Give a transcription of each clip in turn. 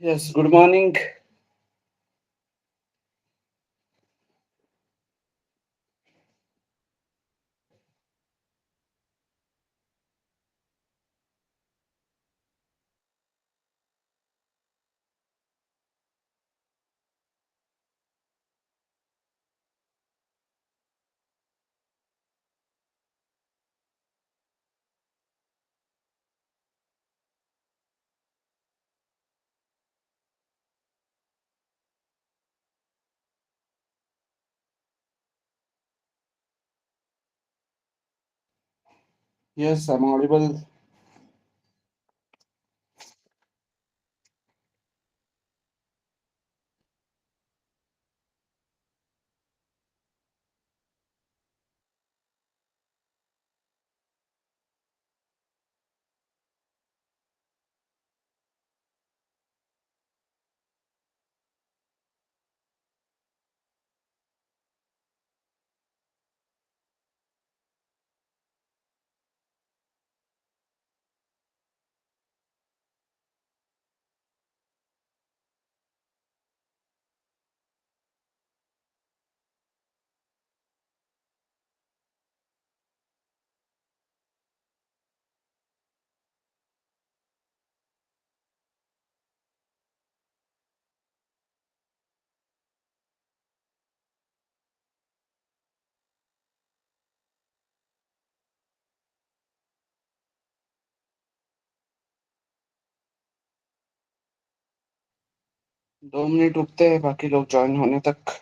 Yes, good morning. Yes, I'm audible. 2 minute रुकते हैं बाकी लोग ज्वाइन होने तक।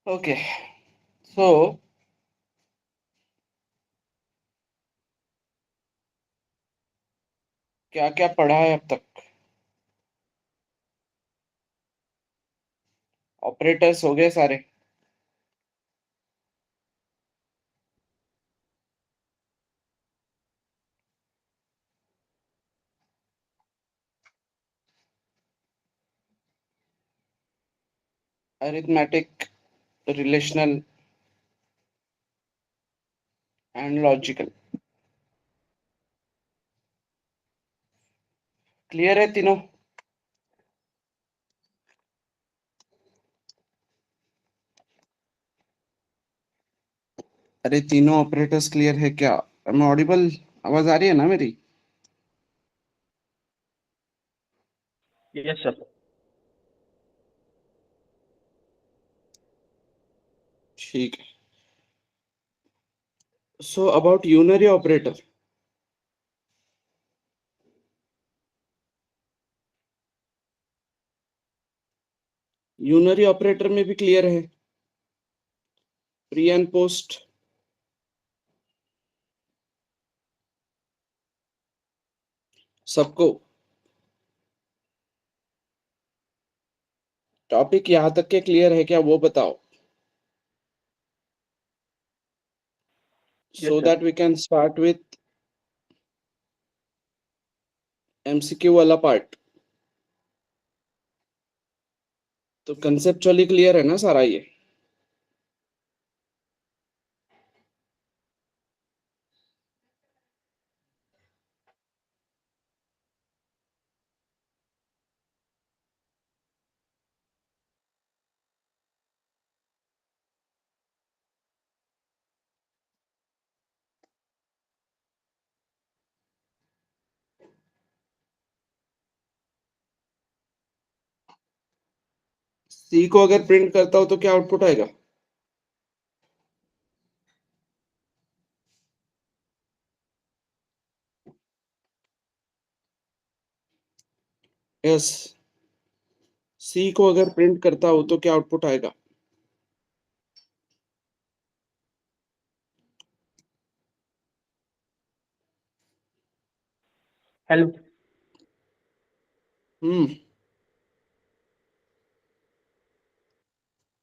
ओके, सो क्या क्या पढ़ा है अब तक? ऑपरेटर्स हो गए सारे? Arithmetic, relational and logical clear है तीनों? अरे तीनों ऑपरेटर्स क्लियर है क्या? मैं ऑडिबल? आवाज आ रही है ना मेरी? Yes, sir. ठीक है। So about unary operator, unary operator में भी क्लियर है? प्री एंड पोस्ट सबको? टॉपिक यहाँ तक के क्लियर है क्या वो बताओ, Yes, so sir. that we can start with MCQ वाला पार्ट। तो कंसेप्चुअली क्लियर है ना सारा ये? सी को अगर प्रिंट करता हो तो क्या आउटपुट आएगा? यस, सी को अगर प्रिंट करता हो तो क्या आउटपुट आएगा? हेलो।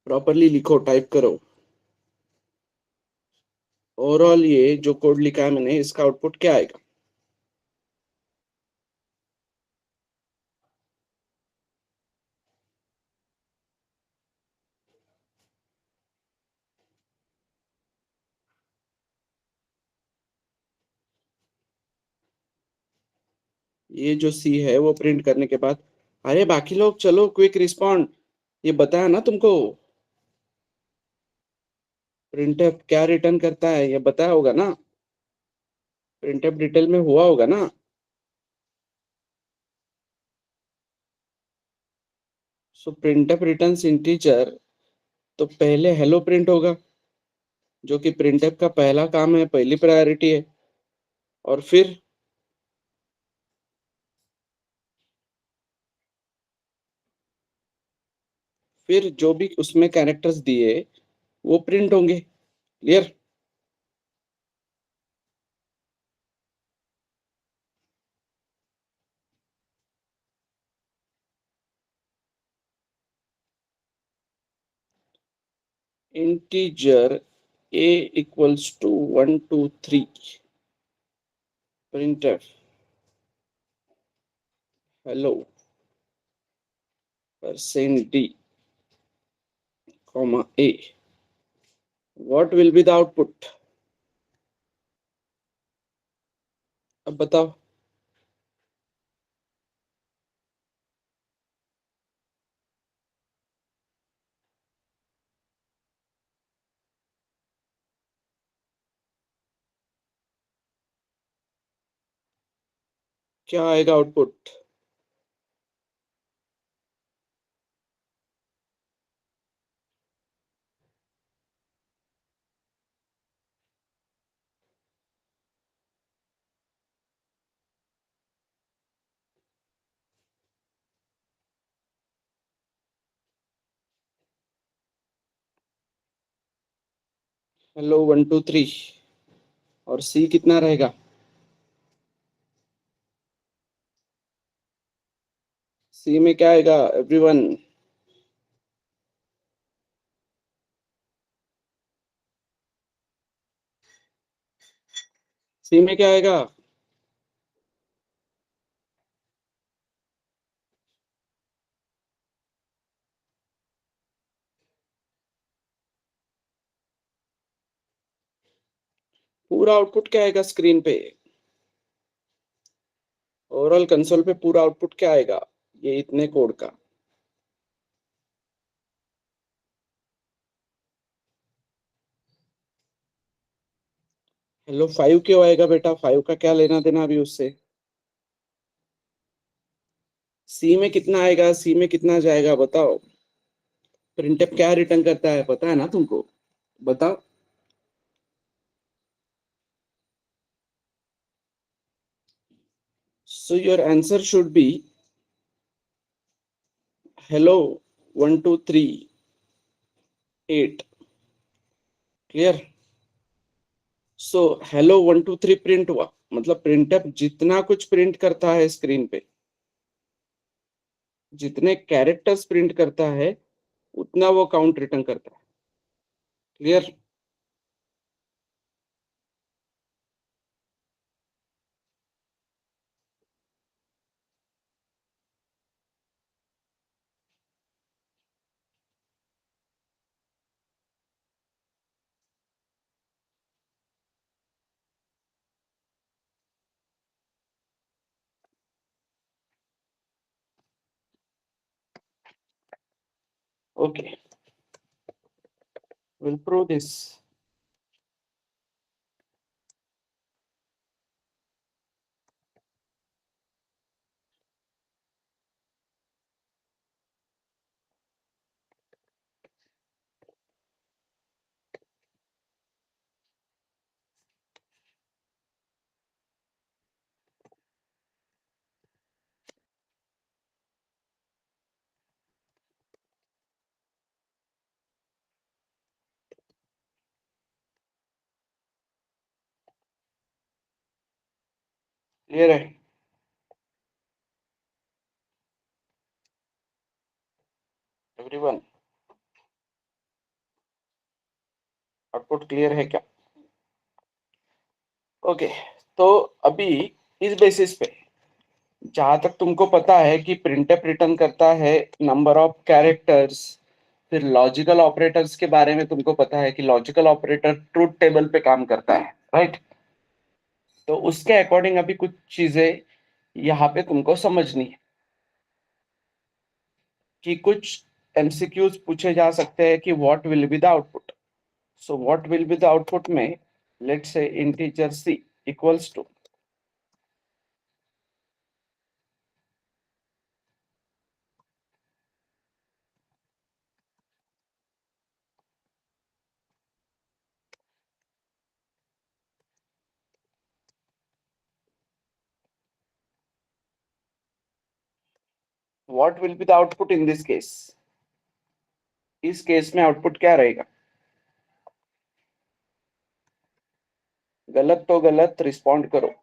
प्रॉपरली लिखो, टाइप करो। ओवरऑल ये जो कोड लिखा है मैंने, इसका आउटपुट क्या आएगा? ये जो सी है वो प्रिंट करने के बाद, अरे बाकी लोग चलो क्विक रिस्पॉन्ड, ये बताया ना तुमको। प्रिंटफ क्या रिटर्न करता है ये बताया होगा ना? प्रिंटफ डिटेल में हुआ होगा ना? सो प्रिंटफ रिटर्न्स इंटीजर, तो पहले हेलो प्रिंट होगा, जो कि प्रिंटफ का पहला काम है, पहली प्रायोरिटी है। और फिर जो भी उसमें कैरेक्टर्स दिए वो प्रिंट होंगे। Clear? Integer a equals to 1 2 3, printf hello %d comma a, what will be the output? अब बताओ। क्या आएगा आउटपुट? हेलो 1 2 3, और सी कितना रहेगा? सी में क्या आएगा एवरीवन? सी में क्या आएगा? पूरा आउटपुट क्या आएगा स्क्रीन पे? ओवरऑल कंसोल पे पूरा आउटपुट क्या आएगा ये इतने कोड का? हेलो 5 क्यों आएगा बेटा? 5 का क्या लेना देना अभी उससे? सी में कितना आएगा, सी में कितना जाएगा बताओ? प्रिंटफ क्या रिटर्न करता है पता है ना तुमको? बताओ। So your answer should be hello 1 2 3 8। Clear? So hello 1 2 3 print हुआ, मतलब प्रिंटफ जितना कुछ प्रिंट करता है स्क्रीन पे, जितने कैरेक्टर्स प्रिंट करता है उतना वो काउंट रिटर्न करता है। Clear? Okay, will prove this. Clear है? एवरीवन, आउटपुट क्लियर है क्या? ओके, तो अभी इस बेसिस पे जहां तक तुमको पता है कि प्रिंटफ रिटर्न करता है नंबर ऑफ कैरेक्टर्स, फिर लॉजिकल ऑपरेटर्स के बारे में तुमको पता है कि लॉजिकल ऑपरेटर ट्रूथ टेबल पे काम करता है, राइट? तो उसके अकॉर्डिंग अभी कुछ चीजें यहाँ पे तुमको समझनी है कि कुछ एमसीक्यूज पूछे जा सकते हैं कि what will be the output. So what will be the output में let's say integer C equals to what will be the output in this case. इस केस में आउटपुट क्या रहेगा? गलत तो गलत रिस्पॉन्ड करो।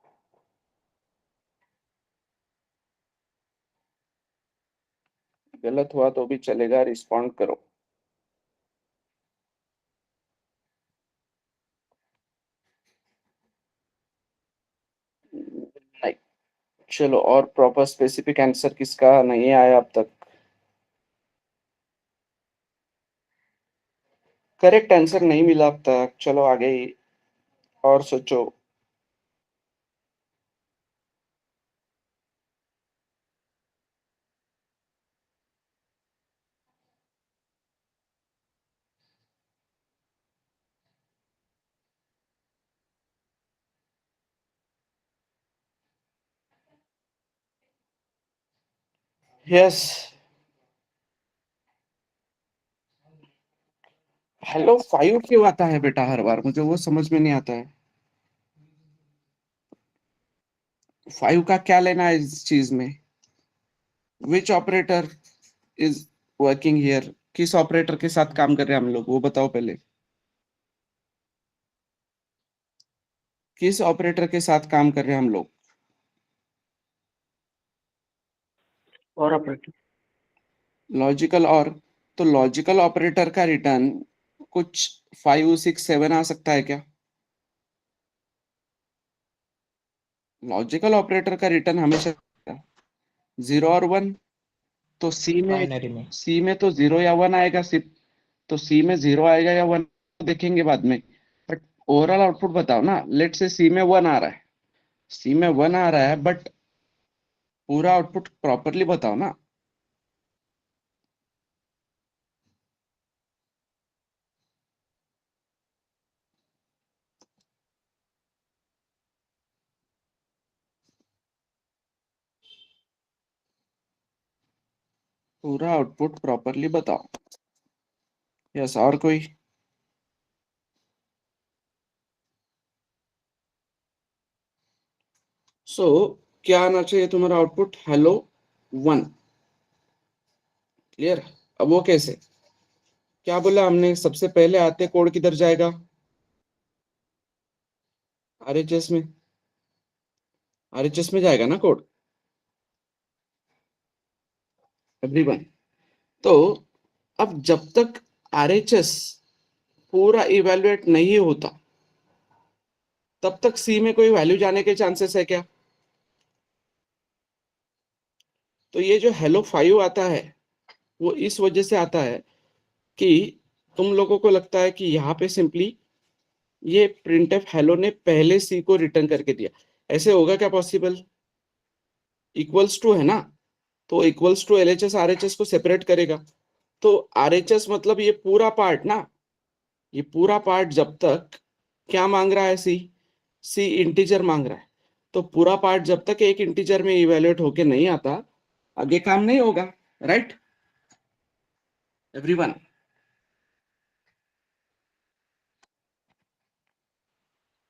गलत हुआ तो भी चलेगा, रिस्पॉन्ड करो। नहीं, चलो, और प्रॉपर स्पेसिफिक आंसर किसका नहीं आया अब तक? करेक्ट आंसर नहीं मिला अब तक, चलो आगे और सोचो। यस, हेलो 5 क्यों आता है बेटा हर बार? मुझे वो समझ में नहीं आता है। 5 का क्या लेना है इस चीज में? विच ऑपरेटर इज वर्किंग हियर? किस ऑपरेटर के साथ काम कर रहे हैं हम लोग, वो बताओ पहले। किस ऑपरेटर के साथ काम कर रहे हैं हम लोग? और ऑपरेटर। लॉजिकल और। तो लॉजिकल ऑपरेटर का रिटर्न कुछ 5 6 7 आ सकता है क्या? लॉजिकल ऑपरेटर का रिटर्न हमेशा 0 और 1। तो बाइनरी में सी में तो 0 या 1 आएगा सिर्फ। तो सी में 0 आएगा या 1 देखेंगे बाद में। बट ओवरऑल आउटपुट बताओ ना। लेट से सी में 1 आ रहा है, सी में 1 आ रहा है, बट पूरा आउटपुट प्रॉपरली बताओ ना। पूरा आउटपुट प्रॉपरली बताओ। यस, और कोई? सो क्या आना चाहिए तुम्हारा आउटपुट? हेलो 1। क्लियर? अब वो कैसे? क्या बोला हमने? सबसे पहले आते कोड किधर जाएगा? आरएचएस में। आरएचएस में जाएगा ना कोड, एवरीवन। तो अब जब तक आरएचएस पूरा इवेल्युएट नहीं होता तब तक सी में कोई वैल्यू जाने के चांसेस है क्या? तो ये जो हेलो 5 आता है वो इस वजह से आता है कि तुम लोगों को लगता है कि यहाँ पे सिंपली ये प्रिंटफ हेलो ने पहले सी को रिटर्न करके दिया। ऐसे होगा क्या पॉसिबल? इक्वल्स टू है ना, तो इक्वल्स टू एलएचएस आरएचएस को सेपरेट करेगा। तो आरएचएस मतलब ये पूरा पार्ट ना, ये पूरा पार्ट जब तक क्या मांग रहा है? सी, सी इंटीजर मांग रहा है। तो पूरा पार्ट जब तक एक इंटीजर में इवेल्युएट होके नहीं आता आगे काम नहीं होगा, राइट एवरीवन?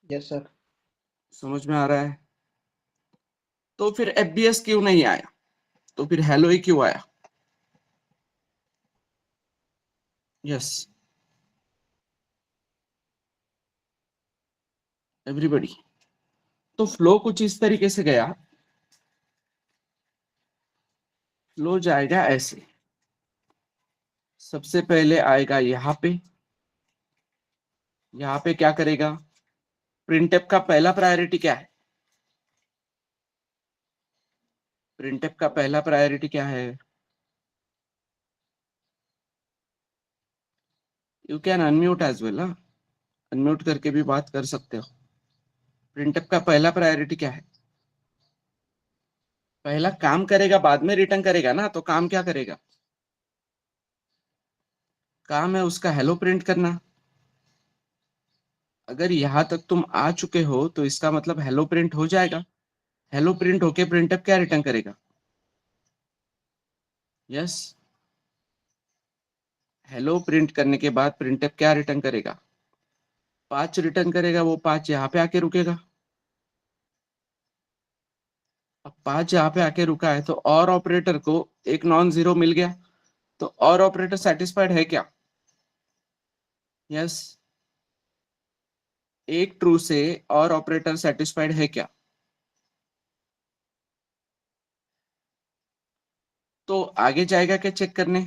Yes sir. समझ में आ रहा है? तो फिर एफबीएस क्यों नहीं आया? तो फिर हेलो ही क्यों आया? यस एवरीबॉडी, तो फ्लो कुछ इस तरीके से गया, फ्लो जाएगा ऐसे। सबसे पहले आएगा यहाँ पे क्या करेगा, प्रिंटफ का पहला प्रायोरिटी क्या है, प्रिंटफ का पहला प्रायोरिटी क्या है, you can unmute as well, unmute करके भी बात कर सकते हो। प्रिंटफ का पहला प्रायोरिटी क्या है, पहला काम करेगा बाद में रिटर्न करेगा ना, तो काम क्या करेगा, काम है उसका हेलो प्रिंट करना। अगर यहां तक तुम आ चुके हो तो इसका मतलब हेलो प्रिंट हो जाएगा। हेलो प्रिंट होके प्रिंटफ क्या रिटर्न करेगा, यस, हेलो प्रिंट करने के बाद प्रिंटफ क्या रिटर्न करेगा, 5 रिटर्न करेगा। वो 5 यहाँ पे आके रुकेगा। अब 5 यहाँ पे आके रुका है तो और ऑपरेटर को एक नॉन जीरो मिल गया, तो और ऑपरेटर सेटिस्फाइड है क्या, यस, एक ट्रू से और ऑपरेटर सेटिस्फाइड है क्या। तो आगे जाएगा क्या चेक करने,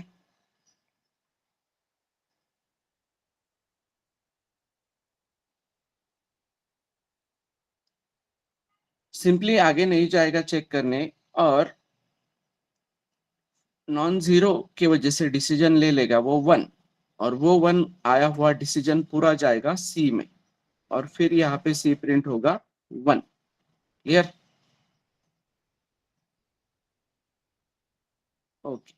सिंपली आगे नहीं जाएगा चेक करने, और नॉन जीरो की वजह से डिसीजन ले लेगा वो 1, और वो 1 आया हुआ डिसीजन पूरा जाएगा सी में, और फिर यहाँ पे सी प्रिंट होगा 1। Clear, okay.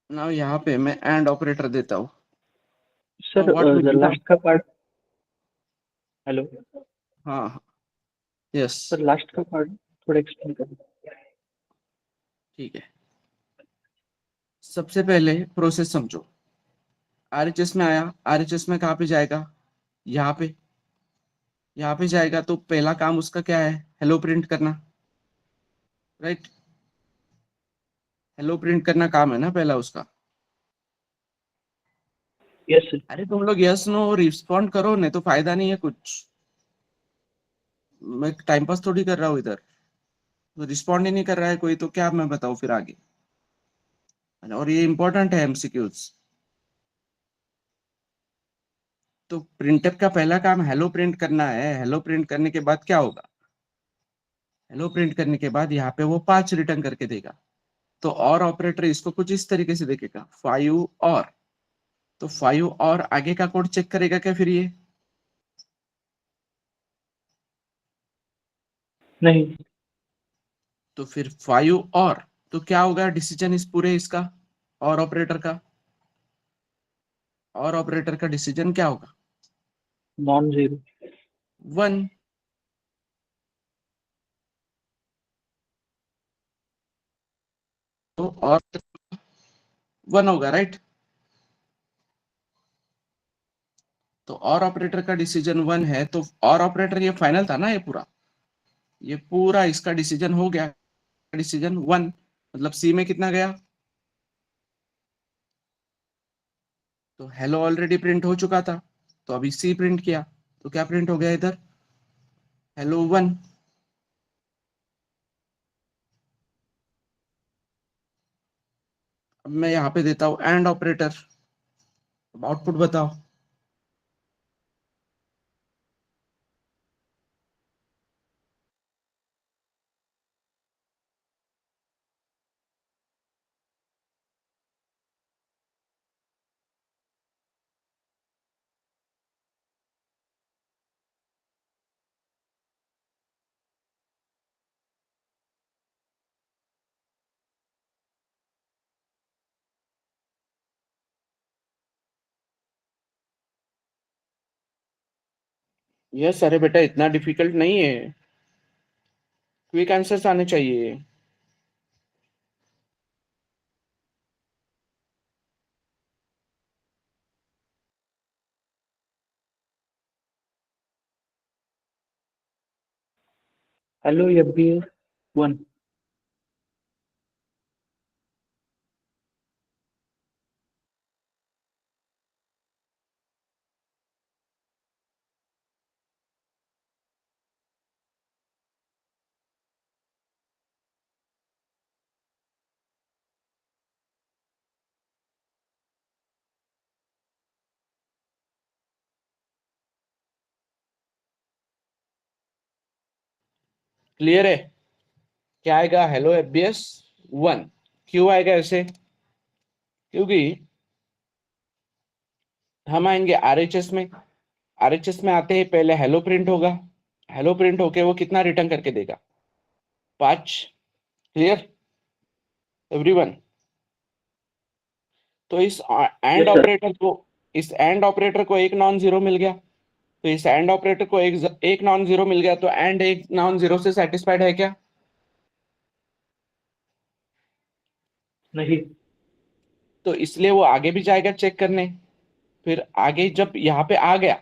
नाउ यहाँ पे मैं एंड ऑपरेटर देता हूँ। Sir what will the be the, last का पार्ट, हेलो हाँ, यस, सर लास्ट का पार्ट थोड़ा एक्सप्लेन करें। ठीक है। सबसे पहले प्रोसेस समझो, आरएचएस में आया, आरएचएस में कहाँ पे जाएगा, यहाँ पे, यहाँ पे जाएगा तो पहला काम उसका क्या है, हेलो प्रिंट करना, राइट, हेलो प्रिंट करना काम है ना पहला उसका। Yes sir. अरे तुम लोग यस नो रिस्पॉन्ड करो, नहीं तो फायदा नहीं है कुछ, मैं टाइम पास थोड़ी कर रहा हूँ इधर। तो रिस्पॉन्ड ही नहीं कर रहा है कोई, तो क्या मैं बताऊँ फिर आगे, और ये इंपॉर्टेंट है एमसीक्यूज। तो प्रिंटर का पहला काम हेलो प्रिंट करना है, हेलो प्रिंट करने के बाद क्या होगा, हेलो प्रिंट करने के बाद यहाँ पे वो 5 रिटर्न करके देगा। तो और ऑपरेटर इसको कुछ इस तरीके से देखेगा, 5 और, तो 5 और आगे का कोड चेक करेगा क्या फिर ये, नहीं। तो फिर 5 और, तो क्या होगा डिसीजन इस पूरे इसका, और ऑपरेटर का, और ऑपरेटर का डिसीजन क्या होगा, नॉन जीरो। 1। तो और 1 होगा, राइट। तो और ऑपरेटर का डिसीजन 1 है, तो और ऑपरेटर ये फाइनल था ना, ये पूरा इसका डिसीजन हो गया, डिसीजन 1, मतलब सी में कितना गया, तो हेलो ऑलरेडी प्रिंट हो चुका था, तो अभी सी प्रिंट किया, तो क्या प्रिंट हो गया इधर, हेलो 1। अब मैं यहाँ पे देता हूँ एंड ऑपरेटर, अब आउटपुट बताओ। यस, अरे बेटा इतना डिफिकल्ट नहीं है, क्विक आंसर्स आने चाहिए। हेलो ये भी है 1। क्लियर है? क्या आएगा? Hello FBS 1। क्यों आएगा ऐसे? क्योंकि हम आएंगे आरएचएस में। आरएचएस में आते ही पहले हेलो प्रिंट होगा। हेलो प्रिंट होके वो कितना रिटर्न करके देगा? 5। Clear everyone? तो Yes, sir. इस एंड ऑपरेटर को एक नॉन जीरो मिल गया। तो इस एंड ऑपरेटर को एक नॉन जीरो मिल गया, तो एंड एक नॉन जीरो से सेटिस्फाइड है क्या? नहीं। तो इसलिए वो आगे भी जाएगा चेक करने। फिर आगे जब यहाँ पे आ गया,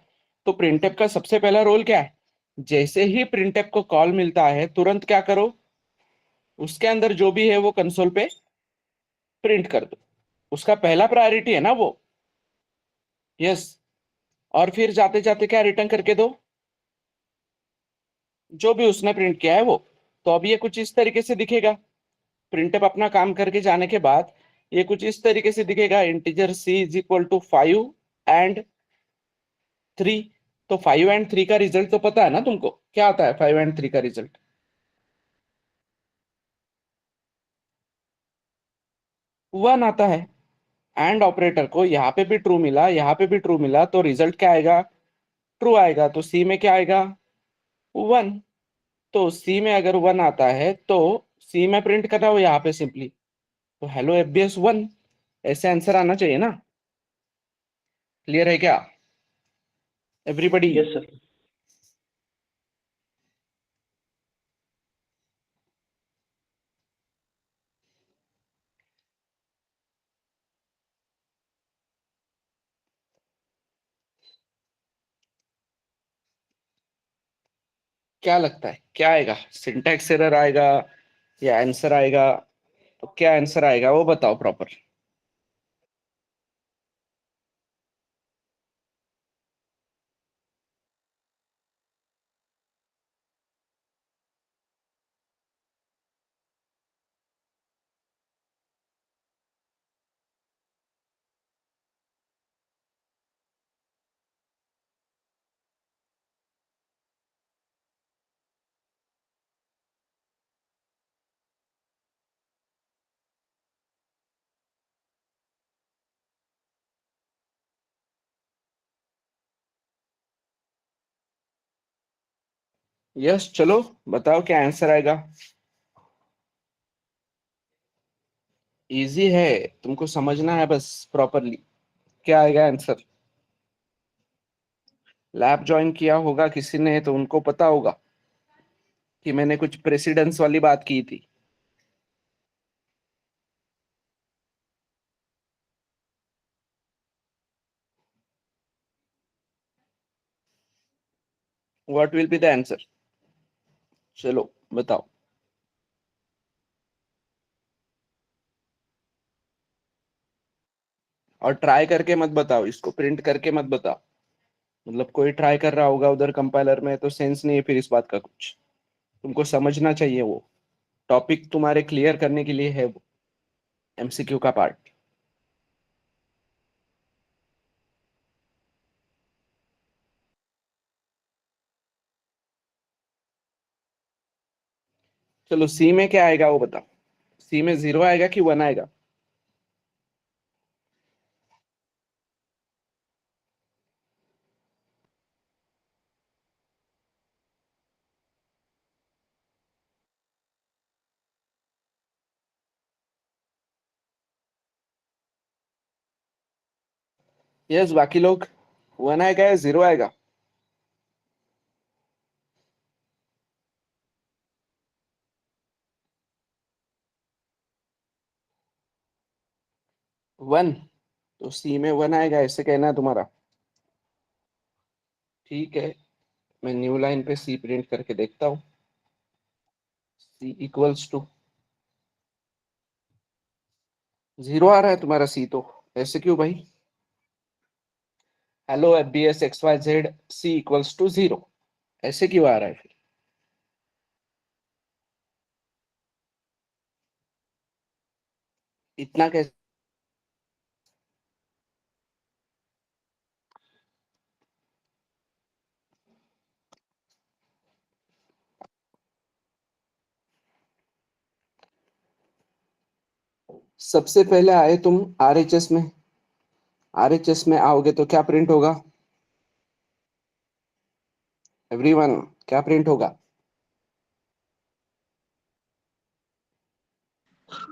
तो प्रिंटफ का सबसे पहला रोल क्या है? जैसे ही प्रिंटफ को कॉल मिलता है, तुरंत क्या करो? उसके अंदर जो भी है वो कंसोल पे प्रिंट कर दो। उसका पहला प्रायोरिटी है ना वो। यस। और फिर जाते जाते क्या रिटर्न करके दो? जो भी उसने प्रिंट किया है वो। तो अब ये कुछ इस तरीके से दिखेगा। प्रिंटफ अपना काम करके जाने के बाद ये कुछ इस तरीके से दिखेगा, integer C is equal to 5 and 3। तो 5 and 3 का रिजल्ट तो पता है ना तुमको? क्या आता है 5 and 3 का रिजल्ट? 1 आता है। एंड ऑपरेटर को यहाँ पे भी ट्रू मिला, यहाँ पे भी ट्रू मिला, तो रिजल्ट क्या आएगा? ट्रू आएगा। तो सी में क्या आएगा? 1। तो सी में अगर 1 आता है तो सी में प्रिंट करना हो यहाँ पे सिंपली, तो हेलो एफबीएस 1। ऐसे आंसर आना चाहिए ना? क्लियर है क्या एवरीबडी? Yes, sir. क्या लगता है क्या आएगा? सिंटैक्स एरर आएगा या आंसर आएगा? तो क्या आंसर आएगा वो बताओ प्रॉपर। यस, चलो बताओ क्या आंसर आएगा। इजी है, तुमको समझना है बस प्रॉपरली। क्या आएगा आंसर? लैब ज्वाइन किया होगा किसी ने तो उनको पता होगा कि मैंने कुछ प्रेसिडेंस वाली बात की थी। What will be the answer? चलो बताओ। और ट्राई करके मत बताओ, इसको प्रिंट करके मत बताओ। मतलब कोई ट्राई कर रहा होगा उधर कंपाइलर में, तो सेंस नहीं है फिर इस बात का कुछ। तुमको समझना चाहिए वो। टॉपिक तुम्हारे क्लियर करने के लिए है वो, एमसीक्यू का पार्ट। चलो सी में क्या आएगा वो बताओ। सी में 0 आएगा कि 1 आएगा? यस, बाकी लोग 1 आएगा या 0 आएगा? 1। तो सी में 1 आएगा ऐसे कहना है तुम्हारा? ठीक है, मैं न्यू लाइन पे सी प्रिंट करके देखता हूँ। सी इक्वल्स टू 0 आ रहा है तुम्हारा सी तो। ऐसे क्यों भाई? Hello F B S X Y Z C equals to 0, ऐसे क्यों आ रहा है फिर? इतना कैसे? सबसे पहले आए तुम आरएचएस में, आरएचएस में आओगे तो क्या प्रिंट होगा एवरीवन, क्या प्रिंट होगा?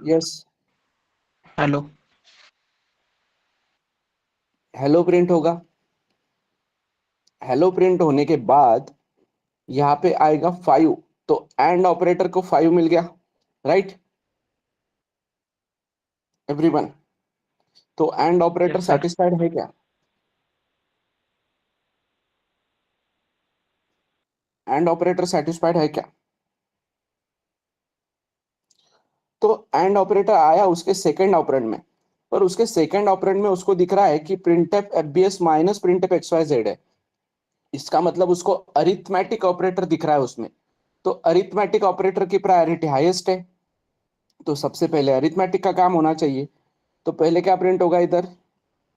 Yes, hello. हेलो प्रिंट होगा। हेलो प्रिंट होने के बाद यहाँ पे आएगा 5, तो एंड ऑपरेटर को 5 मिल गया, राइट एवरीवन? तो and operator yes sir. Satisfied है क्या? एंड ऑपरेटर सेटिस्फाइड है क्या? तो एंड ऑपरेटर आया उसके सेकंड ऑपरेंड में, और उसके सेकंड ऑपरेंड में उसको दिख रहा है कि printf FBS minus printf XYZ है। इसका मतलब उसको अरिथमेटिक ऑपरेटर दिख रहा है उसमें, तो अरिथमेटिक ऑपरेटर की प्रायोरिटी हाईएस्ट है, तो सबसे पहले अरिथमेटिक का काम होना चाहिए। तो पहले क्या प्रिंट होगा इधर?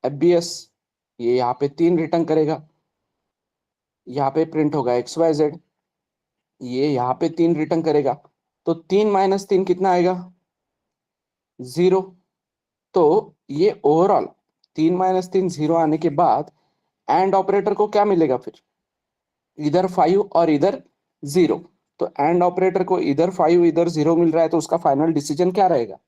एफबीएस, ये यहाँ पे 3 रिटर्न करेगा, यहाँ पे प्रिंट होगा XYZ, ये यहाँ पे 3 रिटर्न करेगा, तो 3 - 3 कितना आएगा? 0। तो ये ओवरऑल 3 - 3 0 आने के बाद एंड ऑपरेटर को क्या मिलेगा फिर? इधर 5 और इधर 0। तो एंड ऑपरेटर को इधर 5 इधर 0 मिल रहा है, तो उसका फाइनल डिसीजन क्या रहेगा?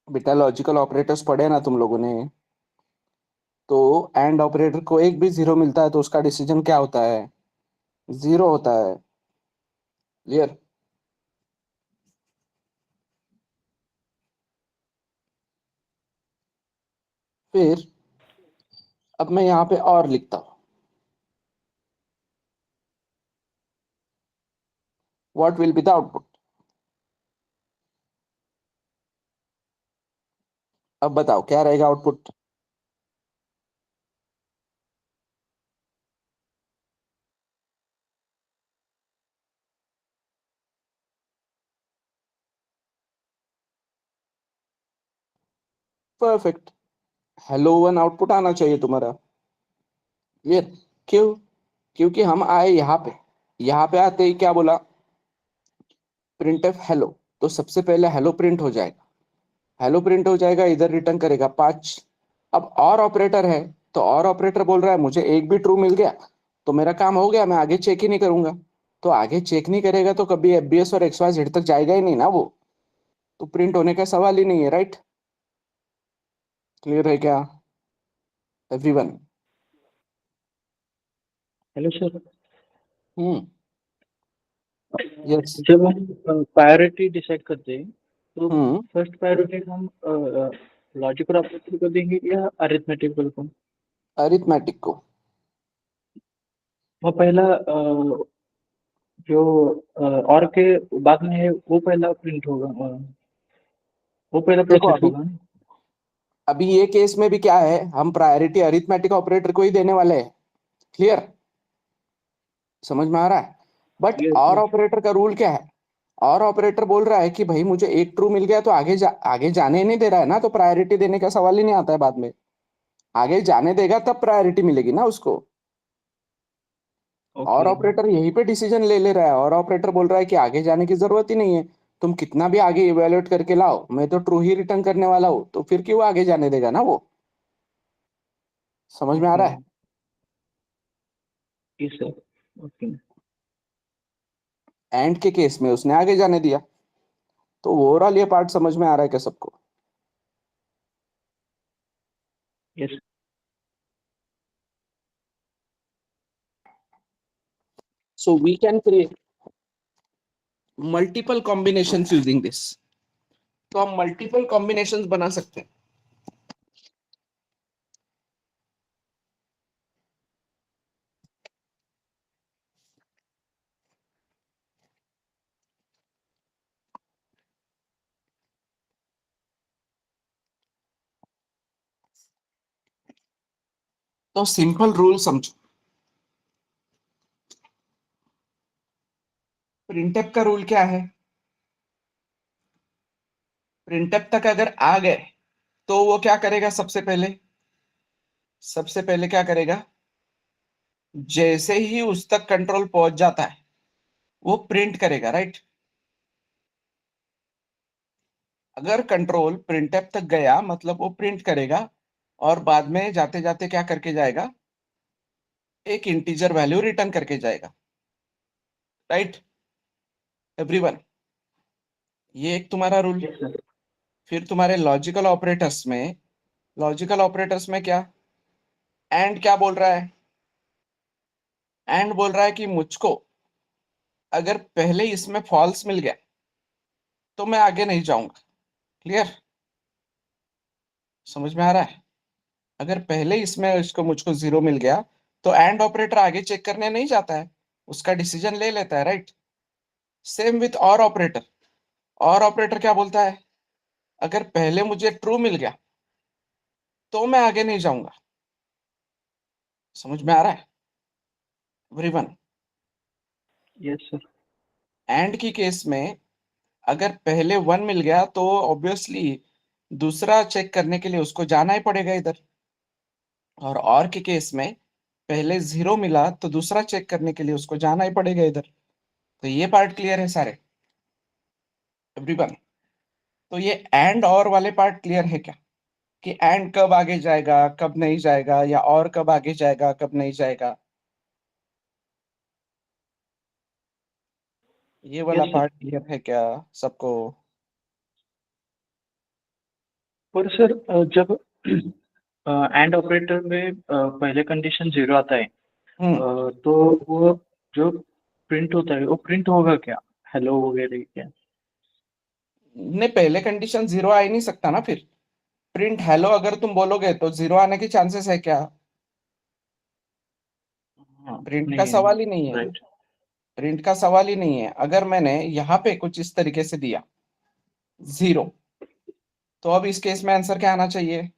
बेटा लॉजिकल ऑपरेटर्स पढ़े ना तुम लोगों ने, तो एंड ऑपरेटर को एक भी 0 मिलता है तो उसका डिसीजन क्या होता है? 0 होता है। क्लियर? फिर अब मैं यहाँ पे और लिखता हूँ, what will be the output? अब बताओ क्या रहेगा output? Perfect, hello one output आना चाहिए तुम्हारा। क्लियर? क्यों? क्योंकि हम आए यहाँ पे, यहाँ पे आते ही क्या बोला? प्रिंटफ हेलो, तो सबसे पहले हेलो प्रिंट हो जाएगा, हेलो प्रिंट हो जाएगा, इधर रिटर्न करेगा 5। अब और ऑपरेटर है, तो और ऑपरेटर बोल रहा है मुझे एक भी ट्रू मिल गया तो मेरा काम हो गया, मैं आगे चेक ही नहीं करूंगा। तो आगे चेक नहीं करेगा तो कभी एफबीएस और XYZ तक जाएगा ही नहीं ना वो, तो प्रिंट होने का सवाल ही नहीं है, राइट? क्लियर है क्या everyone? Hello sir. Hmm. Yes. जब हम प्रायोरिटी डिसाइड करते हैं तो हम्म। फर्स्ट प्रायोरिटी हम लॉजिकल ऑपरेटर को देंगे या अरिथमेटिकल को? अरिथमेटिक को। वो पहला जो और के बाद में है वो पहला प्रिंट होगा, वो पहला देखो प्रोसेस अभी, होगा ना? अभी ये केस में भी क्या है, हम प्रायोरिटी अरिथमेटिक ऑपरेटर को ही देने वाले हैं। क्लियर? समझ में आ रहा है? बट यस और यस। ऑपरेटर का रूल क्या है? और ऑपरेटर बोल रहा है कि भाई मुझे एक ट्रू मिल गया तो आगे जाने नहीं दे रहा है ना, तो प्रायोरिटी देने का सवाल ही नहीं आता है बाद में। आगे जाने देगा तब प्रायोरिटी मिलेगी ना उसको। और ओके। ऑपरेटर यहीं पे डिसीजन ले रहा है, और ऑपरेटर बोल रहा है कि आगे जाने की जरूरत ही नहीं है, तुम कितना भी आगे इवेल्युएट करके लाओ, मैं तो ट्रू ही रिटर्न करने वाला हूँ, तो फिर क्यों आगे जाने देगा ना वो। समझ में आ ओके। रहा है? Yes sir. ओके। एंड के केस में उसने आगे जाने दिया, तो ओवरऑल ये पार्ट समझ में आ रहा है क्या सबको? Yes. So we can create multiple combinations using this, तो हम मल्टीपल कॉम्बिनेशंस बना सकते हैं। तो सिंपल रूल समझो, प्रिंटफ का रूल क्या है? प्रिंटफ तक अगर आ गए तो वो क्या करेगा? सबसे पहले क्या करेगा? जैसे ही उस तक कंट्रोल पहुंच जाता है वो प्रिंट करेगा, राइट? अगर कंट्रोल प्रिंटफ तक गया मतलब वो प्रिंट करेगा और बाद में जाते जाते क्या करके जाएगा, एक इंटीजर वैल्यू रिटर्न करके जाएगा, राइट एवरीवन। ये एक तुम्हारा रूल। Yes sir. फिर तुम्हारे लॉजिकल ऑपरेटर्स में क्या, एंड क्या बोल रहा है, एंड बोल रहा है कि मुझको अगर पहले इसमें फॉल्स मिल गया तो मैं आगे नहीं जाऊंगा। क्लियर, समझ में आ रहा है? अगर पहले इसमें इसको मुझको 0 मिल गया तो एंड ऑपरेटर आगे चेक करने नहीं जाता है, उसका डिसीजन ले लेता है, राइट। सेम विथ और ऑपरेटर क्या बोलता है, अगर पहले मुझे ट्रू मिल गया तो मैं आगे नहीं जाऊंगा। समझ में आ रहा है एवरीवन? Yes sir. एंड की केस में अगर पहले 1 मिल गया तो ऑब्वियसली दूसरा चेक करने के लिए उसको जाना ही पड़ेगा इधर। और के केस में पहले 0 मिला तो दूसरा चेक करने के लिए उसको जाना ही पड़ेगा इधर। तो ये पार्ट क्लियर है सारे एवरीवन? तो ये एंड और वाले पार्ट क्लियर है क्या, कि एंड कब आगे जाएगा कब नहीं जाएगा, या और कब आगे जाएगा कब नहीं जाएगा, ये वाला यस सर। पार्ट क्लियर है क्या सबको? पर सर जब एंड ऑपरेटर में पहले कंडीशन 0 आता है, हम्म तो वो जो प्रिंट होता है वो प्रिंट होगा क्या, हेलो वगैरह क्या? नहीं, पहले कंडीशन 0 आ ही नहीं सकता ना। फिर प्रिंट हेलो अगर तुम बोलोगे तो 0 आने के चांसेस है क्या? हाँ, प्रिंट का नहीं है। सवाल ही नहीं है। राइट। प्रिंट का सवाल ही नहीं है। अगर मैंने यहाँ पे कुछ इस तरीके से दिया 0, तो अब इस केस में आंसर क्या आना चाहिए?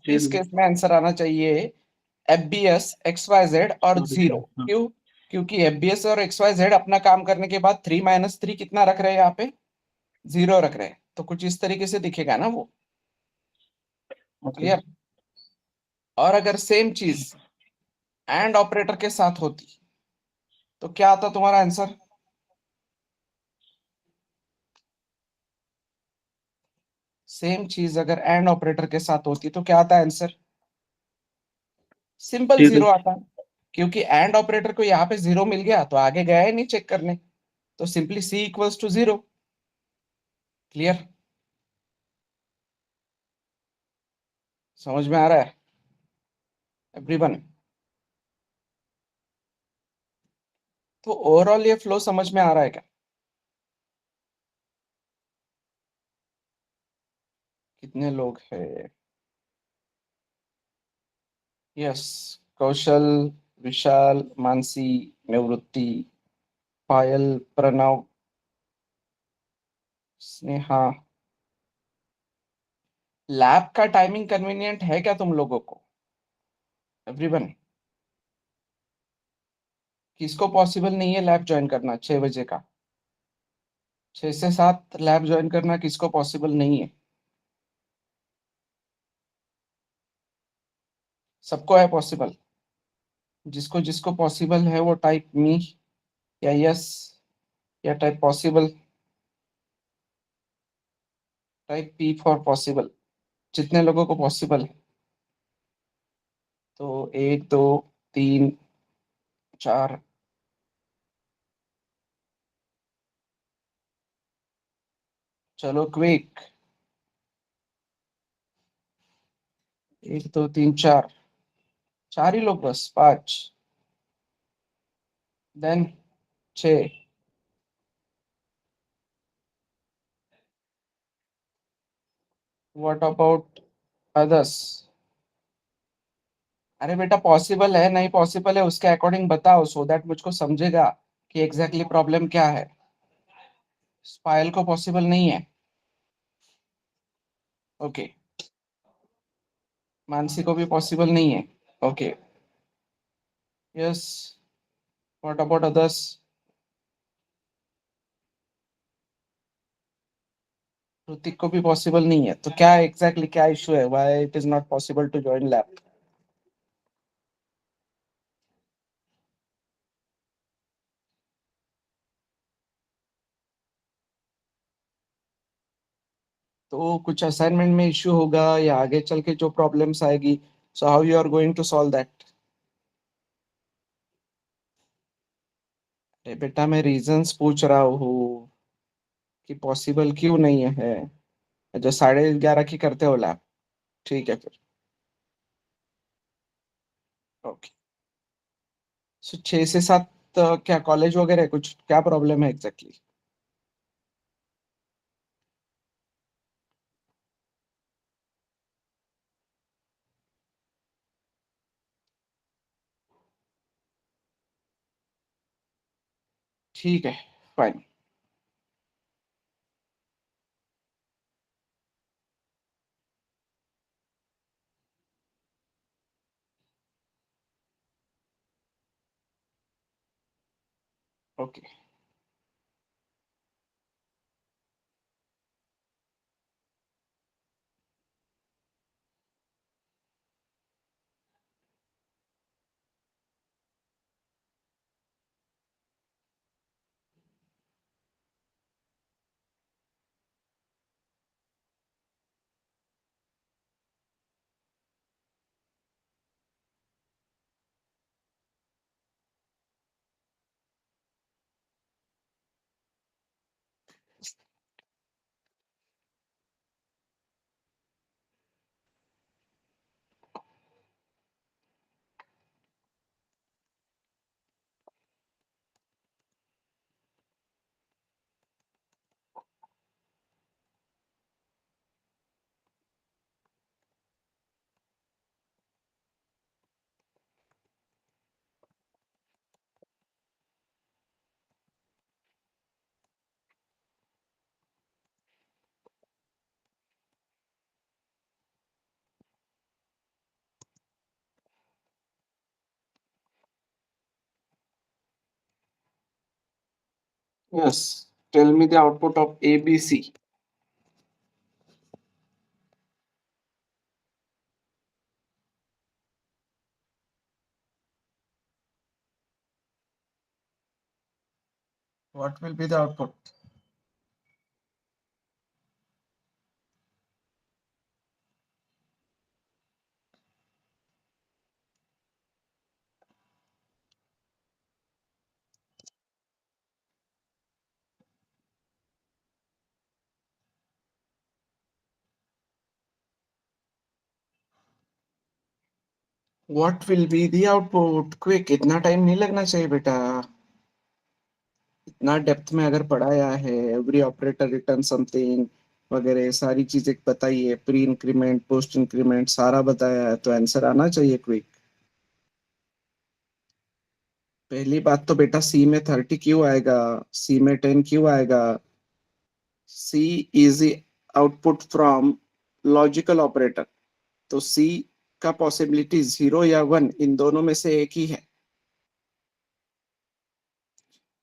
इस 0 केस में आंसर आना चाहिए FBS XYZ और और 0। 0। हाँ। क्यों? क्योंकि FBS और XYZ अपना काम करने के बाद 3 - 3 कितना रख रहे हैं यहाँ पे, 0 रख रहे हैं। तो कुछ इस तरीके से दिखेगा ना वो। ओके। क्लियर? और अगर सेम चीज एंड ऑपरेटर के साथ होती तो क्या आता तुम्हारा आंसर? सेम चीज अगर एंड ऑपरेटर के साथ होती तो क्या आता आंसर? सिंपल 0। 0 आता। क्योंकि एंड ऑपरेटर को यहाँ पे 0 मिल गया तो आगे गया ही नहीं चेक करने, तो सिंपली C = 0। क्लियर, समझ में आ रहा है एवरीवन? तो ओवरऑल ये फ्लो समझ में आ रहा है क्या? कितने लोग हैं? यस, कौशल, विशाल, मानसी, निवृत्ति, पायल, प्रणव, स्नेहा। लैब का टाइमिंग कन्वीनियंट है क्या तुम लोगों को एवरीवन? किसको पॉसिबल नहीं है लैब ज्वाइन करना 6 बजे का? 6 से 7 लैब ज्वाइन करना किसको पॉसिबल नहीं है? सबको है पॉसिबल। जिसको जिसको पॉसिबल है वो टाइप मी या यस या type possible, type P for possible. जितने लोगों को पॉसिबल है। तो 1 2 3 4, चलो क्विक। 1 2 3 4, 4 ही लोग बस, 5, देन 6। What about others? अरे बेटा, पॉसिबल है नहीं पॉसिबल है उसके अकॉर्डिंग बताओ, सो दैट मुझको समझेगा कि एग्जैक्टली प्रॉब्लम क्या है। स्पाइल को पॉसिबल नहीं है, ओके। मानसी को भी पॉसिबल नहीं है, okay. Yes, what about others? Hrithik को भी पॉसिबल नहीं है। तो क्या एग्जैक्टली क्या इशू है, why it is not possible to join lab? तो कुछ असाइनमेंट में इश्यू होगा या आगे चल के जो प्रॉब्लम्स आएगी, so how you are going to solve that? अरे बेटा, मैं रीजंस पूछ रहा हूँ कि पॉसिबल क्यों नहीं है। जो 11:30 की करते हो लैब, ठीक है फिर। ओके। सो 6 से 7 क्या कॉलेज वगैरह कुछ क्या प्रॉब्लम है एग्जैक्टली? ठीक है, fine. Okay. Yes, tell me the output of ABC. What will be the output? What will be the output? Quick, इतना टाइम नहीं लगना चाहिए बेटा। इतना डेप्थ में अगर पढ़ाया है, एवरी ऑपरेटर रिटर्न समथिंग वगैरह सारी चीजें बताइए, प्री इंक्रीमेंट पोस्ट इंक्रीमेंट सारा बताया है, तो आंसर आना चाहिए क्विक। पहली बात तो बेटा, सी में 30 क्यों आएगा? सी में 10 क्यों आएगा? C is output from logical operator, तो सी का पॉसिबिलिटी 0 या 1 इन दोनों में से एक ही है।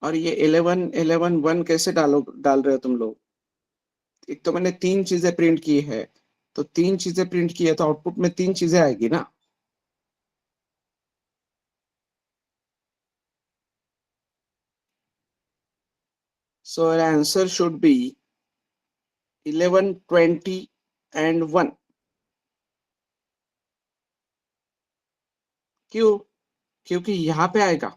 और ये 11 कैसे डाल रहे हो तुम लोग? एक तो मैंने 3 चीजें प्रिंट की है, तो 3 चीजें प्रिंट की है तो आउटपुट में 3 चीजें आएगी ना। So answer should be 11, 20 and 1। क्यों? क्योंकि यहाँ पे आएगा,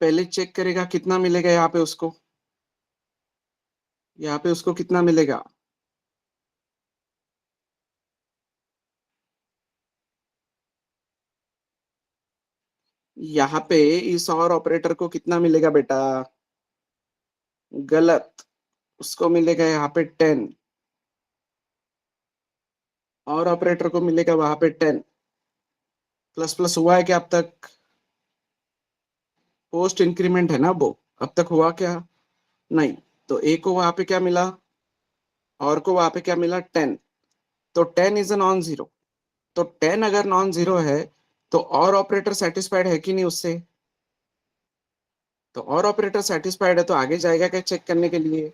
पहले चेक करेगा कितना मिलेगा यहाँ पे उसको। यहाँ पे उसको कितना मिलेगा? यहाँ पे इस और ऑपरेटर को कितना मिलेगा बेटा? गलत, उसको मिलेगा यहाँ पे 10, और ऑपरेटर को मिलेगा वहां पे 10। प्लस प्लस हुआ है क्या अब तक? पोस्ट इंक्रीमेंट है ना वो, अब तक हुआ क्या? नहीं। तो ए को वहां पे क्या मिला, और को वहां पे क्या मिला? 10। तो 10 इज अ नॉन जीरो। तो 10 अगर नॉन जीरो है, तो और ऑपरेटर सेटिस्फाइड है कि नहीं उससे? तो और ऑपरेटर सेटिस्फाइड है तो आगे जाएगा क्या चेक करने के लिए?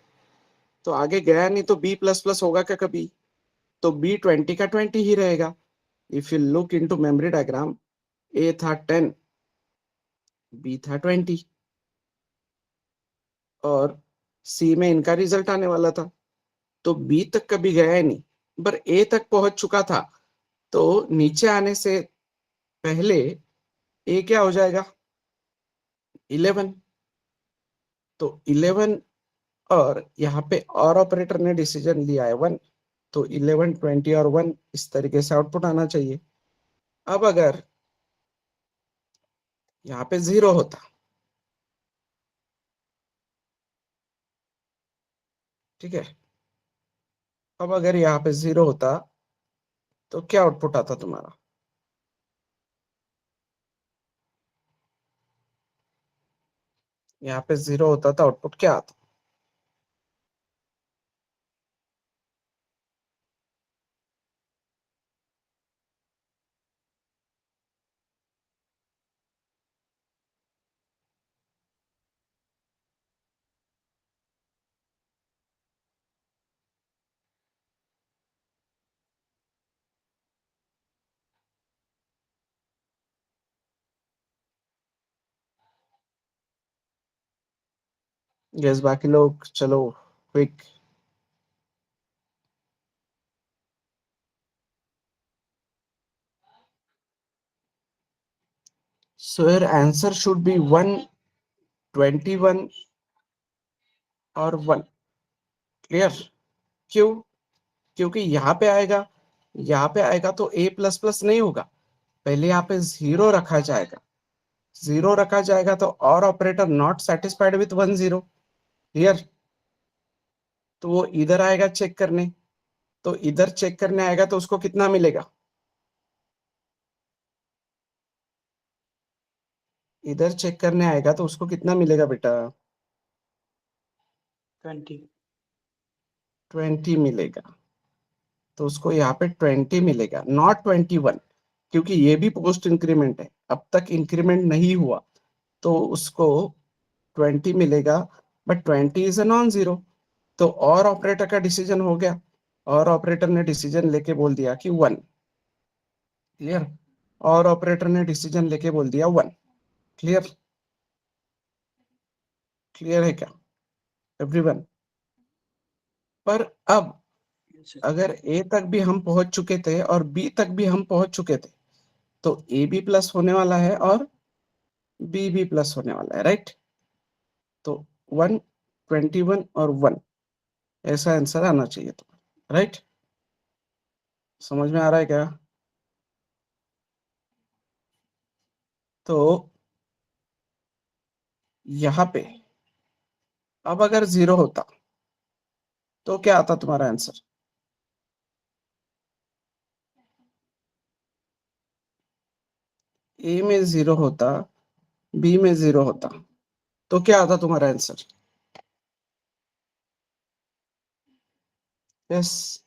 तो आगे गया नहीं, तो बी प्लस प्लस होगा क्या कभी? तो बी 20 का 20 ही रहेगा। If you look into memory diagram, A था 10, बी था 20, और सी में इनका रिजल्ट आने वाला था, तो बी तक कभी गया ही नहीं, पर ए तक पहुंच चुका था, तो नीचे आने से पहले ए क्या हो जाएगा 11। तो 11 और यहाँ पे और ऑपरेटर ने डिसीजन लिया है 1, तो 11 20 और 1 इस तरीके से आउटपुट आना चाहिए। अब अगर यहाँ पे 0 होता, ठीक है, अब अगर यहाँ पे 0 होता तो क्या आउटपुट आता तुम्हारा? यहाँ पे 0 होता तो आउटपुट क्या आता? यस, बाकी लोग चलो quick. So your answer should be 121 और 1। क्लियर? क्यों? क्योंकि यहाँ पे आएगा तो ए प्लस प्लस नहीं होगा, पहले यहाँ पे 0 रखा जाएगा। 0 रखा जाएगा तो और operator not satisfied with 1 0। Clear? तो वो इधर आएगा चेक करने, तो इधर चेक करने आएगा तो उसको कितना मिलेगा? इधर चेक करने आएगा तो उसको कितना मिलेगा बेटा? 20। 20 मिलेगा। तो उसको यहाँ पे 20 मिलेगा, नॉट 21, क्योंकि ये भी पोस्ट इंक्रीमेंट है, अब तक इंक्रीमेंट नहीं हुआ, तो उसको 20 मिलेगा। But 20 is a non zero, तो और ऑपरेटर का डिसीजन हो गया, और ऑपरेटर ने डिसीजन लेके बोल दिया कि 1। क्लियर? और ऑपरेटर ने डिसीजन लेके बोल दिया 1। क्लियर? क्लियर है क्या एवरीवन? पर अब अगर ए तक भी हम पहुंच चुके थे और बी तक भी हम पहुंच चुके थे, तो ए भी प्लस होने वाला है और बी भी प्लस होने वाला है, राइट? तो 121 और 1 ऐसा आंसर आना चाहिए तुम्हें, राइट? समझ में आ रहा है क्या? तो यहाँ पे अब अगर 0 होता तो क्या आता तुम्हारा आंसर? ए में 0 होता, बी में 0 होता, तो क्या आता तुम्हारा आंसर? यस।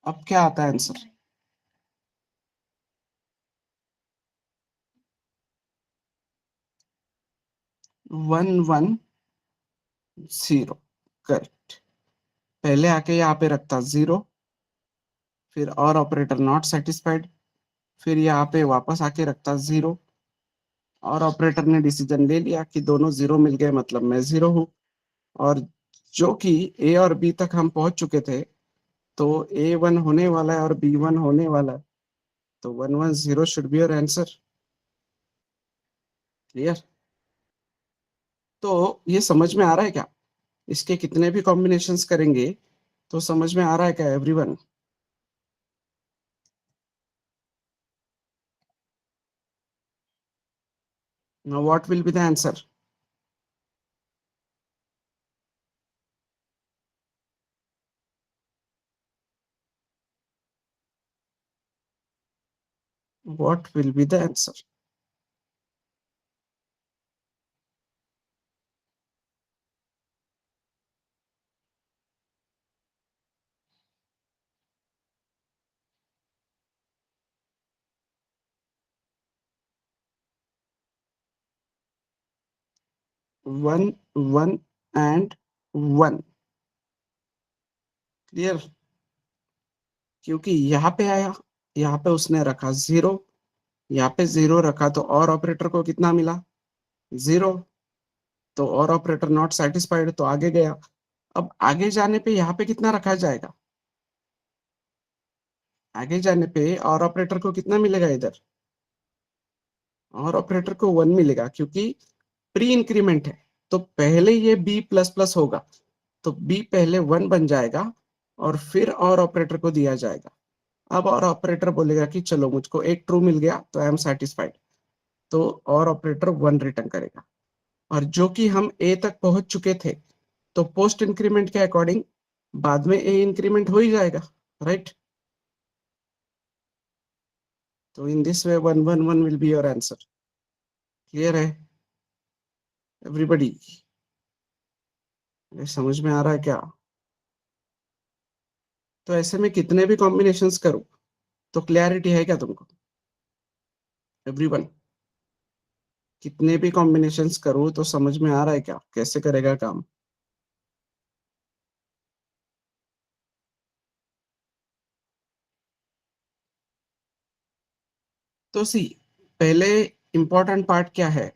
अब क्या आता है आंसर? 110। करेक्ट। पहले आके यहाँ पे रखता 0, फिर और ऑपरेटर नॉट सेटिस्फाइड, फिर यहाँ पे वापस आके रखता 0, और ऑपरेटर ने डिसीजन ले लिया कि दोनों 0 मिल गए, मतलब मैं 0 हूँ। और जो कि ए और बी तक हम पहुंच चुके थे, तो ए 1 होने वाला है और बी 1 होने वाला है, तो 110 should be your answer. Clear? तो ये समझ में आ रहा है क्या? इसके कितने भी कॉम्बिनेशंस करेंगे तो समझ में आ रहा है क्या everyone? Now what will be the answer? What will be the answer? One, one and one. Clear? क्योंकि यहाँ पे आया, यहाँ पे उसने रखा 0, यहाँ पे 0 रखा तो और ऑपरेटर को कितना मिला? 0। तो और ऑपरेटर नॉट सेटिस्फाइड, तो आगे गया। अब आगे जाने पे यहाँ पे कितना रखा जाएगा? आगे जाने पे और ऑपरेटर को कितना मिलेगा इधर? और ऑपरेटर को 1 मिलेगा, क्योंकि प्री इंक्रीमेंट है। तो पहले ये बी प्लस प्लस होगा, तो बी पहले 1 बन जाएगा और फिर और ऑपरेटर को दिया जाएगा। अब और ऑपरेटर बोलेगा कि चलो मुझको एक ट्रू मिल गया तो आई एम सेटिस्फाइड, तो और ऑपरेटर 1 रिटर्न करेगा। और जो कि हम ए तक पहुंच चुके थे, तो पोस्ट इंक्रीमेंट के अकॉर्डिंग बाद में ए इंक्रीमेंट हो ही जाएगा, राइट? तो in this way 1 1 1 will be your answer. Clear है एवरीबॉडी? समझ में आ रहा है क्या? तो ऐसे में कितने भी कॉम्बिनेशंस करूं तो क्लैरिटी है क्या तुमको एवरीवन? कितने भी कॉम्बिनेशंस करूं तो समझ में आ रहा है क्या कैसे करेगा काम? तो सी, पहले इंपॉर्टेंट पार्ट क्या है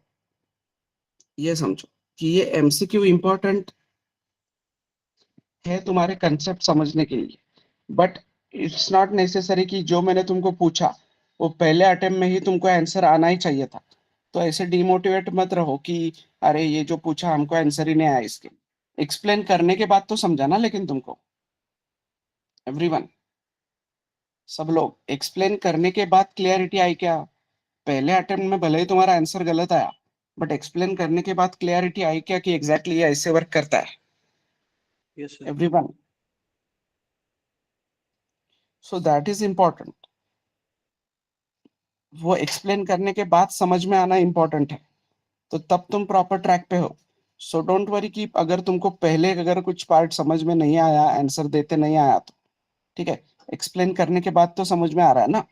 ये समझो, कि ये एमसीक्यू इंपॉर्टेंट है तुम्हारे कंसेप्ट समझने के लिए, बट इट्स नॉट नेसेसरी कि जो मैंने तुमको पूछा वो पहले अटेम्प्ट में ही तुमको आंसर आना ही चाहिए था। तो ऐसे डिमोटिवेट मत रहो कि अरे ये जो पूछा हमको आंसर ही नहीं आया इसके। एक्सप्लेन करने के बाद तो समझा ना, लेकिन तुमको एवरीवन, सब लोग एक्सप्लेन करने के बाद क्लियरिटी आई क्या? पहले अटेम्प्ट में भले ही तुम्हारा आंसर गलत आया, बट एक्सप्लेन करने के बाद क्लियरिटी आई क्या कि एग्जैक्टली ये ऐसे वर्क करता है? Yes sir. Everyone, so that is important. वो एक्सप्लेन करने के बाद समझ में आना इम्पोर्टेंट है, तो तब तुम प्रॉपर ट्रैक पे हो। सो डोंट वरी कि अगर तुमको पहले अगर कुछ पार्ट समझ में नहीं आया, आंसर देते नहीं आया, तो ठीक है, एक्सप्लेन करने के बाद तो समझ में आ रहा है ना,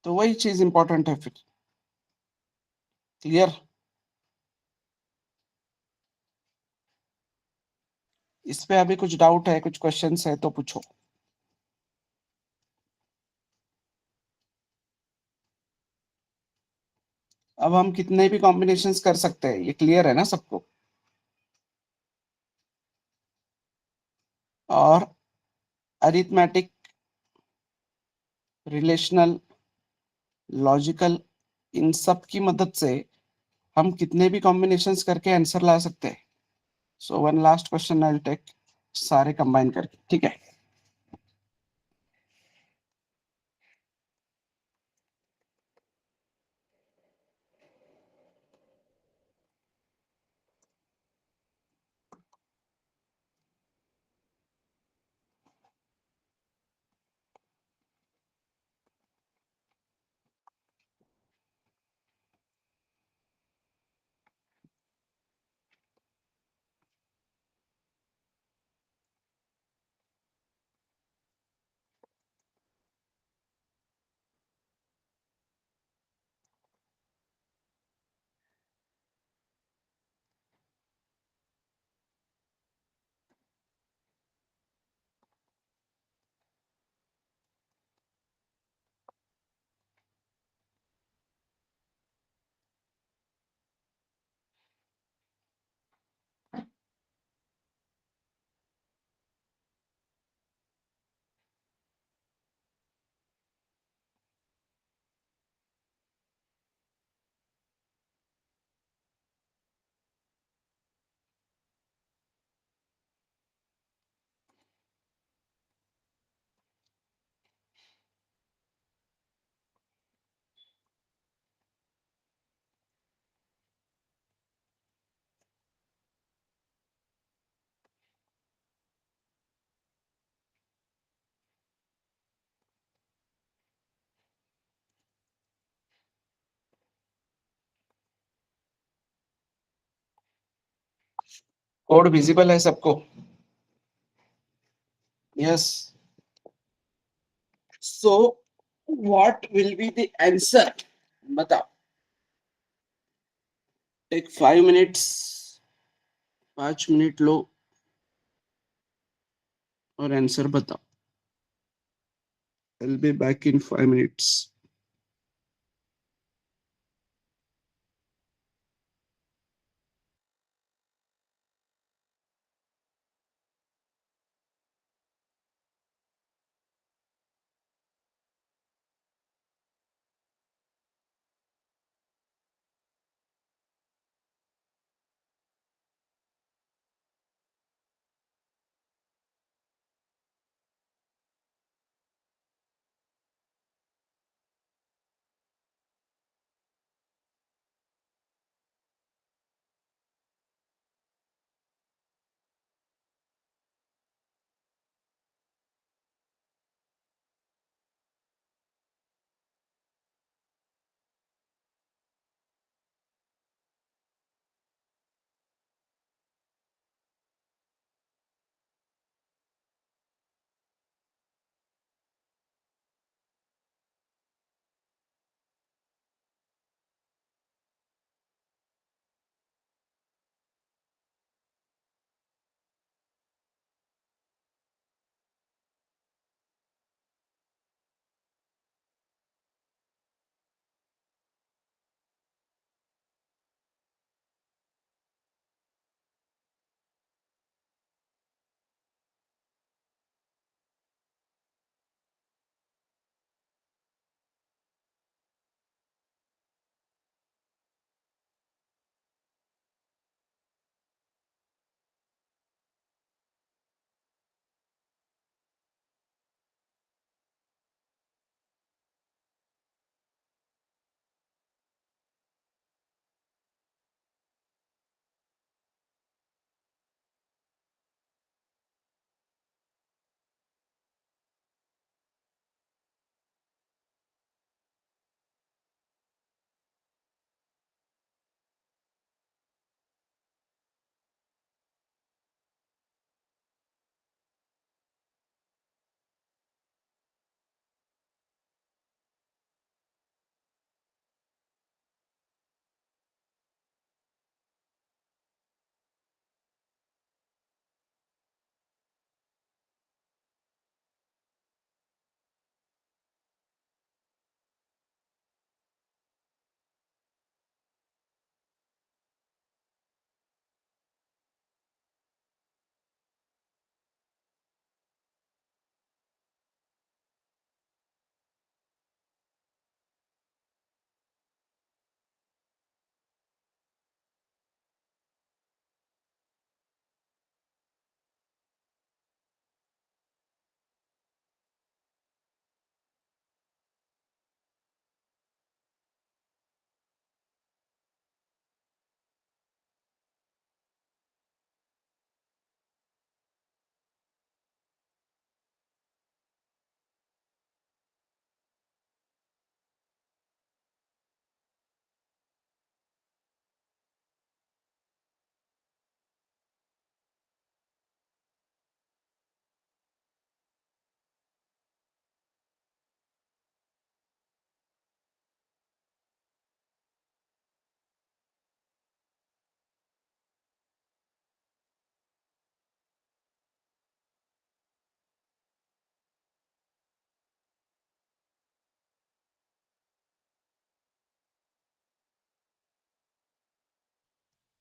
तो वही चीज इंपॉर्टेंट है फिर। क्लियर? इस पे अभी कुछ डाउट है, कुछ क्वेश्चंस है तो पूछो। अब हम कितने भी कॉम्बिनेशंस कर सकते हैं, ये क्लियर है ना सबको? और अरिथमेटिक, रिलेशनल, लॉजिकल, इन सब की मदद से हम कितने भी कॉम्बिनेशंस करके आंसर ला सकते हैं। So one last question I will take, सारे कंबाइन करके, ठीक है? कोड विजिबल है सबको? Yes. So what will be the answer, बताओ। टेक 5 मिनट्स, 5 मिनट लो और आंसर बताओ। I'll be back in 5 minutes.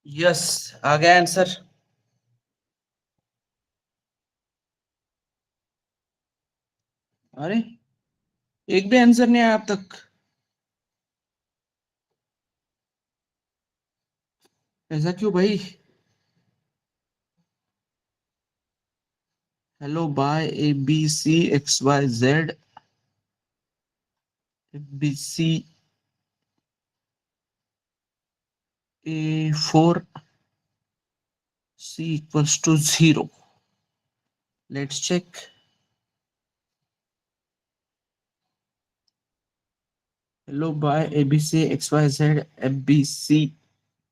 Yes, आ गया आंसर। अरे, एक भी आंसर नहीं आया अब तक। ऐसा क्यों भाई? Hello bye ABCXYZ BC A4 C equals to 0. Let's check. Hello by ABCXYZ FBC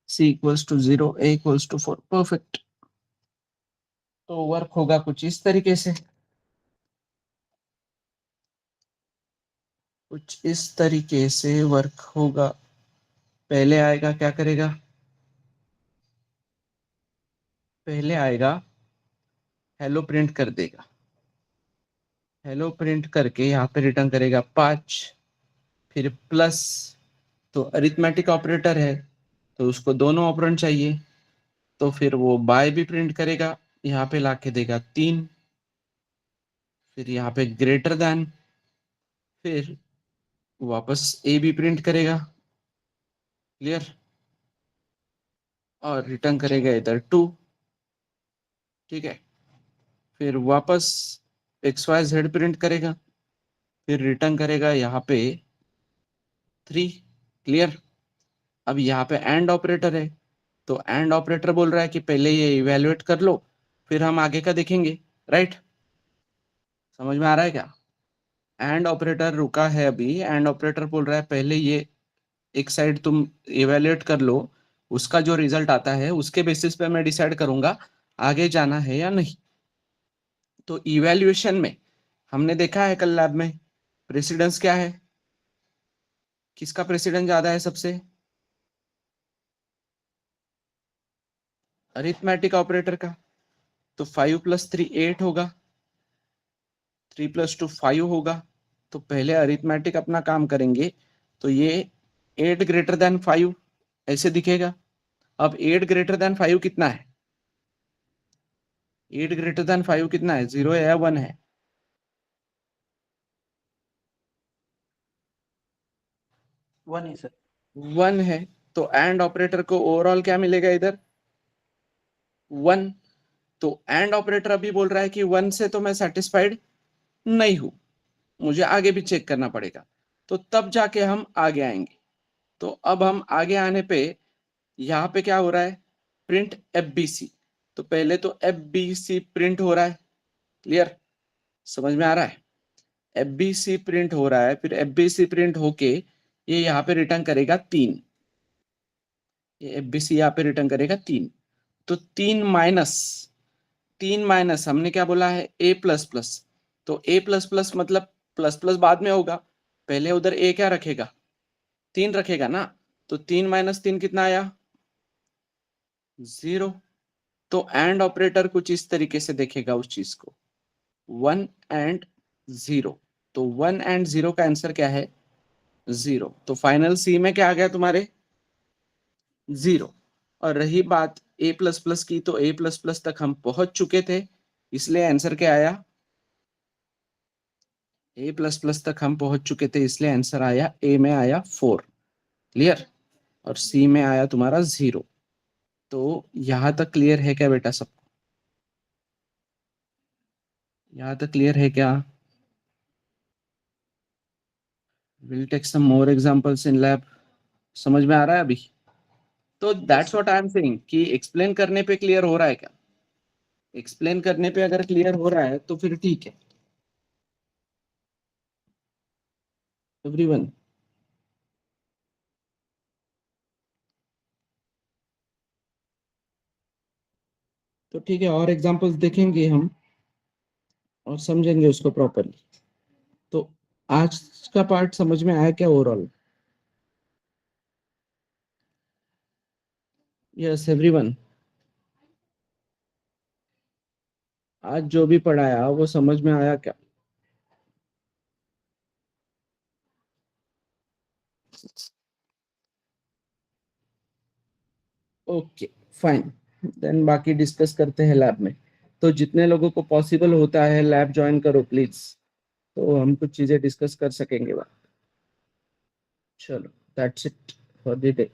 C equals to 0 A equals to 4. Perfect. तो वर्क होगा कुछ इस तरीके से, कुछ इस तरीके से वर्क होगा। पहले आएगा, क्या करेगा? पहले आएगा हेलो प्रिंट कर देगा। हेलो प्रिंट करके यहाँ पे रिटर्न करेगा 5, फिर प्लस, तो अरिथमेटिक ऑपरेटर है तो उसको दोनों ऑपरेंड चाहिए, तो फिर वो बाय भी प्रिंट करेगा, यहाँ पे लाके देगा 3, फिर यहाँ पे ग्रेटर देन, फिर वापस ए भी प्रिंट करेगा, क्लियर, और रिटर्न करेगा इधर 2, ठीक है, फिर वापस XYZ प्रिंट करेगा, फिर रिटर्न करेगा यहाँ पे 3, क्लियर। अब यहाँ पे एंड ऑपरेटर है, तो एंड ऑपरेटर बोल रहा है कि पहले ये इवेल्युएट कर लो, फिर हम आगे का देखेंगे, राइट। समझ में आ रहा है क्या? एंड ऑपरेटर रुका है अभी, एंड ऑपरेटर बोल रहा है पहले ये एक साइड तुम इवेल्युएट कर लो, उसका जो रिजल्ट आता है उसके बेसिस पे मैं डिसाइड करूंगा आगे जाना है या नहीं। तो इवेल्युएशन में हमने देखा है कल लैब में प्रेसिडेंस क्या है, किसका प्रेसिडेंस ज्यादा है सबसे? अरिथमेटिक ऑपरेटर का। तो 5 + 3 8 होगा, 3 + 2 5 होगा, तो पहले अरिथमेटिक अपना काम करेंगे, तो ये 8 ग्रेटर देन 5 ऐसे दिखेगा। अब 8 ग्रेटर देन 5 कितना है? 8 ग्रेटर देन 5 कितना है? 0 है या 1 है? 1 है सर। 1 है, तो एंड ऑपरेटर को ओवरऑल क्या मिलेगा इधर? 1। तो एंड ऑपरेटर अभी बोल रहा है कि 1 से तो मैं सेटिस्फाइड नहीं हूं, मुझे आगे भी चेक करना पड़ेगा, तो तब जाके हम आगे आएंगे। तो अब हम आगे आने पे यहाँ पे क्या हो रहा है? Print FBC। तो पहले तो FBC प्रिंट हो रहा है, क्लियर, समझ में आ रहा है? FBC प्रिंट हो रहा है, फिर FBC प्रिंट होके ये यहाँ पे रिटर्न करेगा 3, ये FBC यहाँ पे रिटर्न करेगा 3। तो 3 माइनस हमने क्या बोला है? A++। तो A++ मतलब प्लस प्लस बाद में होगा, पहले उधर A क्या रखेगा? 3 रखेगा ना। तो 3 - 3 कितना आया? 0। तो एंड ऑपरेटर कुछ इस तरीके से देखेगा उस चीज को, 1 and 0। तो 1 and 0 का आंसर क्या है? 0। तो फाइनल सी में क्या आ गया तुम्हारे? 0। और रही बात A++ की, तो A++ तक हम पहुंच चुके थे, इसलिए आंसर क्या आया? A++ तक हम पहुंच चुके थे, इसलिए आंसर आया A में आया 4, क्लियर, और C में आया तुम्हारा 0। तो यहां तक क्लियर है क्या बेटा सबको? यहां तक क्लियर है क्या? Will take some more examples in lab. समझ में आ रहा है अभी? तो that's what I am saying कि एक्सप्लेन करने पे क्लियर हो रहा है क्या? एक्सप्लेन करने पे अगर क्लियर हो रहा है तो फिर ठीक है एवरीवन। तो ठीक है, और एग्जांपल्स देखेंगे हम और समझेंगे उसको प्रॉपरली। तो आज का पार्ट समझ में आया क्या ओवरऑल? यस एवरीवन, आज जो भी पढ़ाया वो समझ में आया क्या? ओके फाइन, देन बाकी डिस्कस करते हैं लैब में। तो जितने लोगों को पॉसिबल होता है लैब ज्वाइन करो प्लीज, तो हम कुछ चीजें डिस्कस कर सकेंगे। चलो that's it for the day.